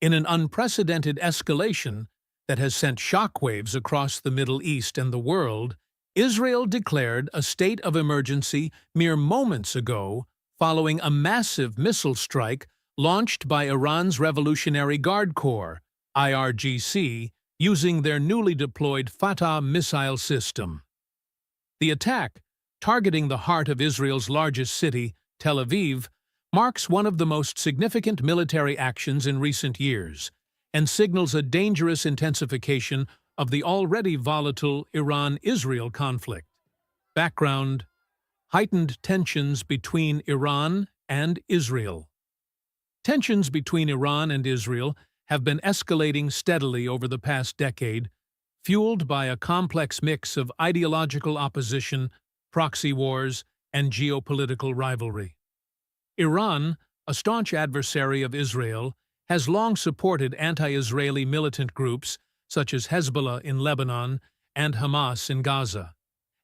In an unprecedented escalation that has sent shockwaves across the Middle East and the world, Israel declared a state of emergency mere moments ago following a massive missile strike launched by Iran's Revolutionary Guard Corps, IRGC, using their newly deployed Fattah missile system. The attack, targeting the heart of Israel's largest city, Tel Aviv, marks one of the most significant military actions in recent years and signals a dangerous intensification of the already volatile Iran-Israel conflict. Background: heightened tensions between Iran and Israel. Tensions between Iran and Israel have been escalating steadily over the past decade, fueled by a complex mix of ideological opposition, proxy wars, and geopolitical rivalry. Iran, a staunch adversary of Israel, has long supported anti-Israeli militant groups such as Hezbollah in Lebanon and Hamas in Gaza,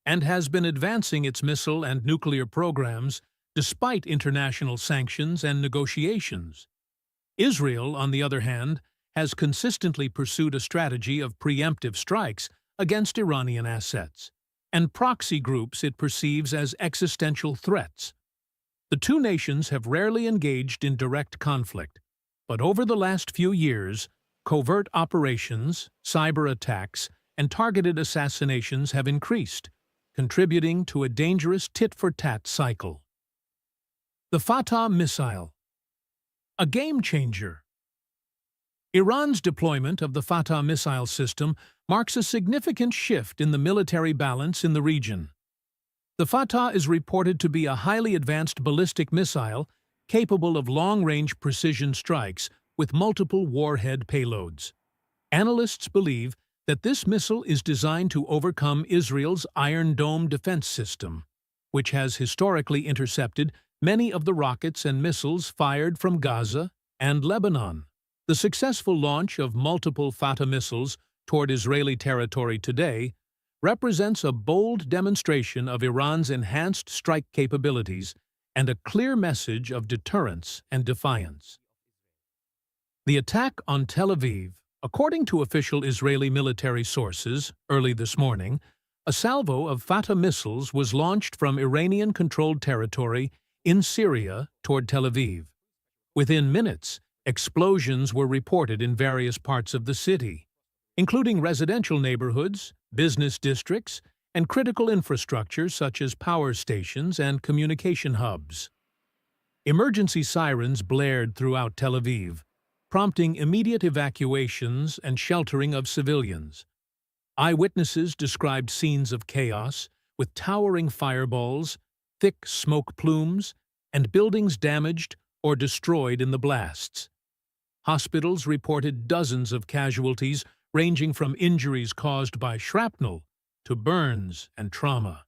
and has been advancing its missile and nuclear programs despite international sanctions and negotiations. Israel, on the other hand, has consistently pursued a strategy of preemptive strikes against Iranian assets and proxy groups it perceives as existential threats. The two nations have rarely engaged in direct conflict, but over the last few years, covert operations, cyber attacks, and targeted assassinations have increased, contributing to a dangerous tit-for-tat cycle. The Fattah missile, a game-changer. Iran's deployment of the Fattah missile system marks a significant shift in the military balance in the region. The Fattah is reported to be a highly advanced ballistic missile capable of long-range precision strikes with multiple warhead payloads. Analysts believe that this missile is designed to overcome Israel's Iron Dome defense system, which has historically intercepted many of the rockets and missiles fired from Gaza and Lebanon. The successful launch of multiple Fattah missiles toward Israeli territory today represents a bold demonstration of Iran's enhanced strike capabilities and a clear message of deterrence and defiance. The attack on Tel Aviv, according to official Israeli military sources, early this morning, a salvo of Fattah missiles was launched from Iranian-controlled territory in Syria toward Tel Aviv. Within minutes, explosions were reported in various parts of the city, including residential neighborhoods, business districts, and critical infrastructure such as power stations and communication hubs. Emergency sirens blared throughout Tel Aviv, prompting immediate evacuations and sheltering of civilians. Eyewitnesses described scenes of chaos, with towering fireballs, thick smoke plumes, and buildings damaged or destroyed in the blasts. Hospitals reported dozens of casualties ranging from injuries caused by shrapnel to burns and trauma.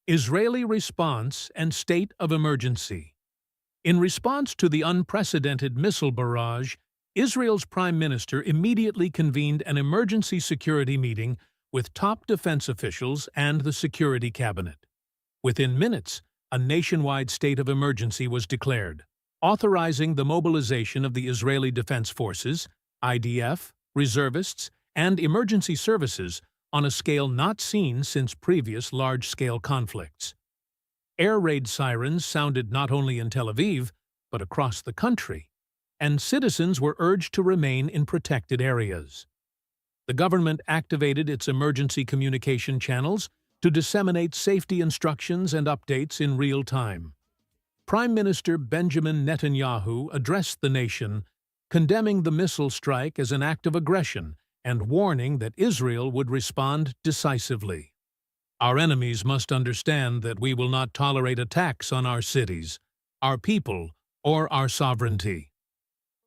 Israeli response and state of emergency. In response to the unprecedented missile barrage, Israel's Prime Minister immediately convened an emergency security meeting with top defense officials and the Security Cabinet. Within minutes, a nationwide state of emergency was declared, authorizing the mobilization of the Israeli Defense Forces, IDF, reservists, and emergency services on a scale not seen since previous large-scale conflicts. Air raid sirens sounded not only in Tel Aviv, but across the country, and citizens were urged to remain in protected areas. The government activated its emergency communication channels to disseminate safety instructions and updates in real time. Prime Minister Benjamin Netanyahu addressed the nation, condemning the missile strike as an act of aggression and warning that Israel would respond decisively. Our enemies must understand that we will not tolerate attacks on our cities, our people, or our sovereignty.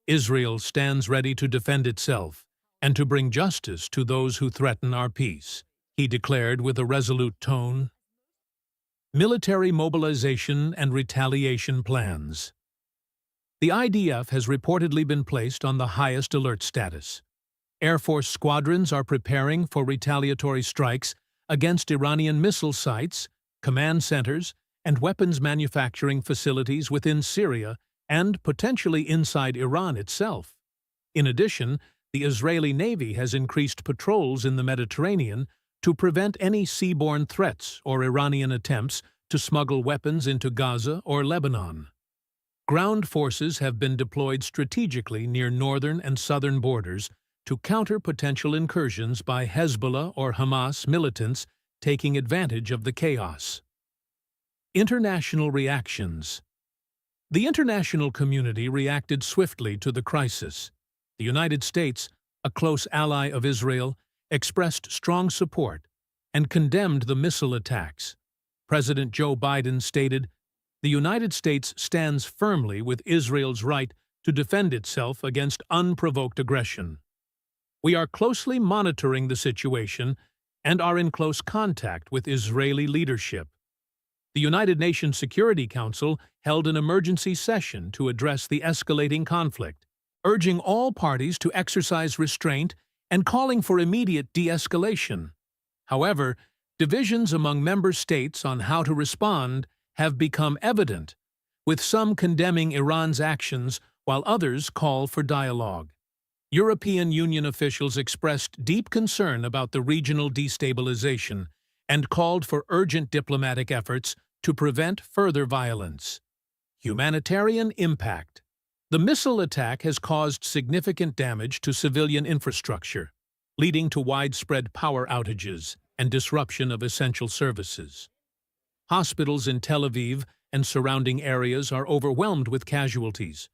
Israel stands ready to defend itself and to bring justice to those who threaten our peace, he declared with a resolute tone. Military mobilization and retaliation plans. The IDF has reportedly been placed on the highest alert status. Air Force squadrons are preparing for retaliatory strikes against Iranian missile sites, command centers, and weapons manufacturing facilities within Syria and potentially inside Iran itself. In addition, the Israeli Navy has increased patrols in the Mediterranean to prevent any seaborne threats or Iranian attempts to smuggle weapons into Gaza or Lebanon. Ground forces have been deployed strategically near northern and southern borders to counter potential incursions by Hezbollah or Hamas militants taking advantage of the chaos. International reactions. The international community reacted swiftly to the crisis. The United States, a close ally of Israel, expressed strong support and condemned the missile attacks. President Joe Biden stated, "The United States stands firmly with Israel's right to defend itself against unprovoked aggression. We are closely monitoring the situation and are in close contact with Israeli leadership." The United Nations Security Council held an emergency session to address the escalating conflict, urging all parties to exercise restraint and calling for immediate de-escalation. However, divisions among member states on how to respond have become evident, with some condemning Iran's actions while others call for dialogue. European Union officials expressed deep concern about the regional destabilization and called for urgent diplomatic efforts to prevent further violence. Humanitarian impact. The missile attack has caused significant damage to civilian infrastructure, leading to widespread power outages and disruption of essential services. Hospitals in Tel Aviv and surrounding areas are overwhelmed with casualties,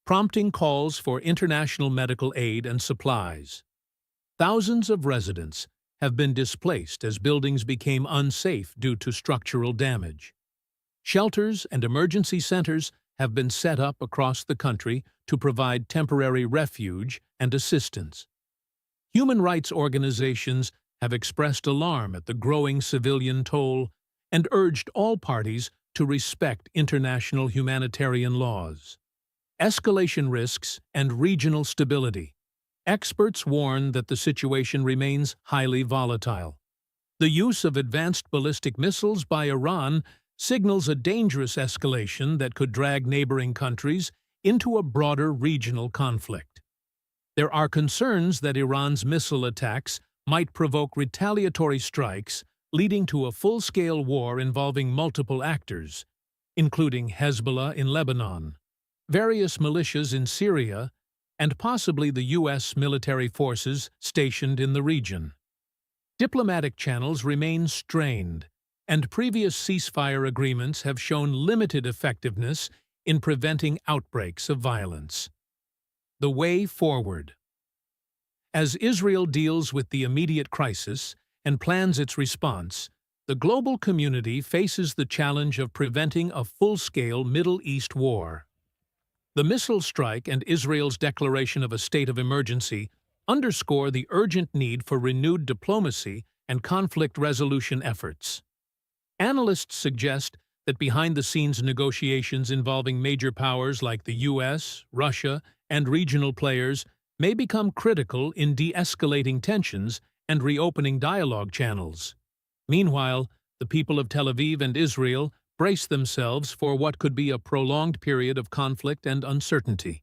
prompting calls for international medical aid and supplies. Thousands of residents have been displaced as buildings became unsafe due to structural damage. Shelters and emergency centers have been set up across the country to provide temporary refuge and assistance. Human rights organizations have expressed alarm at the growing civilian toll and urged all parties to respect international humanitarian laws. Escalation risks and regional stability. Experts warn that the situation remains highly volatile. The use of advanced ballistic missiles by Iran signals a dangerous escalation that could drag neighboring countries into a broader regional conflict. There are concerns that Iran's missile attacks might provoke retaliatory strikes, leading to a full-scale war involving multiple actors, including Hezbollah in Lebanon, various militias in Syria, and possibly the U.S. military forces stationed in the region. Diplomatic channels remain strained, and previous ceasefire agreements have shown limited effectiveness in preventing outbreaks of violence. The way forward. As Israel deals with the immediate crisis and plans its response, the global community faces the challenge of preventing a full-scale Middle East war. The missile strike and Israel's declaration of a state of emergency underscore the urgent need for renewed diplomacy and conflict resolution efforts. Analysts suggest that behind-the-scenes negotiations involving major powers like the U.S., Russia, and regional players may become critical in de-escalating tensions and reopening dialogue channels. Meanwhile, the people of Tel Aviv and Israel brace themselves for what could be a prolonged period of conflict and uncertainty.